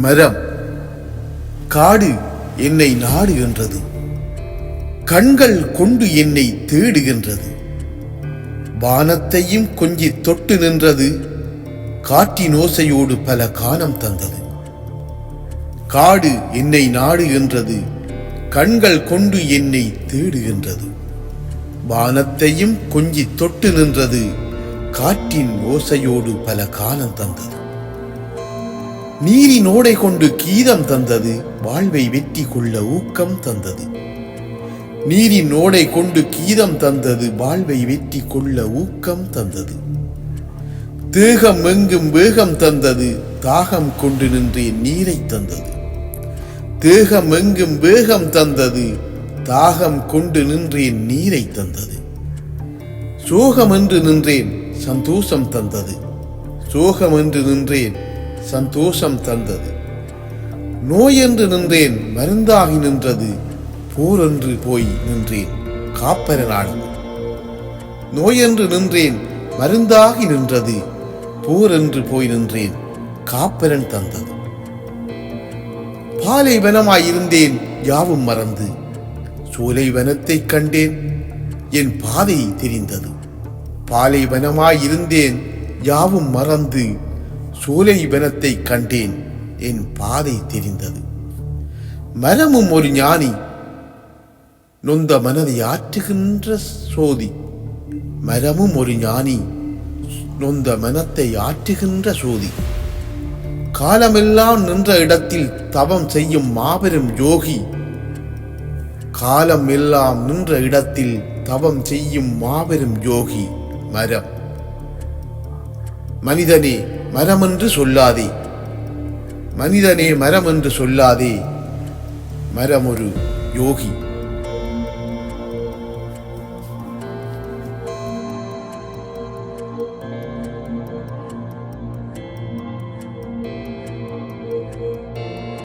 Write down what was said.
மரம். காடு என்னை நாடுகின்றது, கண்கள் கொண்டு என்னை தேடுகின்றது. வானத்தையும் கொஞ்சி தொட்டு நின்றது, காற்றின் ஓசையோடு பல கானம் தந்தது. காடு என்னை நாடுகின்றது, கண்கள் கொண்டு என்னை தேடுகின்றது. வானத்தையும் கொஞ்சி தொட்டு நின்றது, காற்றின் ஓசையோடு பல காலம் தந்தது. நீரின் ஓடை கொண்டு கீதம் தந்தது, வாழ்வை வெற்றி கொள்ள ஊக்கம் தந்தது. நீரின் ஓடை கொண்டு கீதம் தந்தது, வாழ்வை வெற்றி கொள்ள ஊக்கம் தந்தது. தேகம் எங்கும் வேகம் தந்தது, தாகம் கொண்டு நின்றேன் நீரை தந்தது. தேகம் எங்கும் வேகம் தந்தது, தாகம் கொண்டு நின்றேன் நீரை தந்தது. சோகம் என்று நின்றேன் சந்தோஷம் தந்தது. சோகம் என்று நின்றேன் சந்தோஷம் தந்தது. நோய் என்று நின்றேன் மருந்தாகி நின்றது, போர் என்று போய் நின்றேன் காப்பரனானது. நோய் என்று நின்றேன் மருந்தாகி நின்றது, போர் என்று போய் நின்றேன் காப்பரன் தந்தது. பாலைவனமாயிருந்தேன் யாவும் மறந்து, சோலை வனத்தை கண்டேன் என் பாதை தெரிந்தது. பாலைவனமாயிருந்தேன் யாவும் மறந்து, சோலை வனத்தை கண்டேன் என் பாதை தெரிந்தது. மரமும் ஒரு ஞானி, நொந்த மனதை ஆற்றுகின்ற சோதி. மரமும் ஒரு ஞானி, நொந்த மனத்தை ஆற்றுகின்ற சோதி. காலமெல்லாம் நின்ற இடத்தில் தவம் செய்யும் மாபெரும் யோகி. காலம் எல்லாம் நின்ற இடத்தில் தவம் செய்யும் மாபெரும் யோகி மரம். மனிதனே மரம் என்று சொல்லாதே, மனிதனே மரம் என்று சொல்லாதே, மரம் ஒரு யோகி.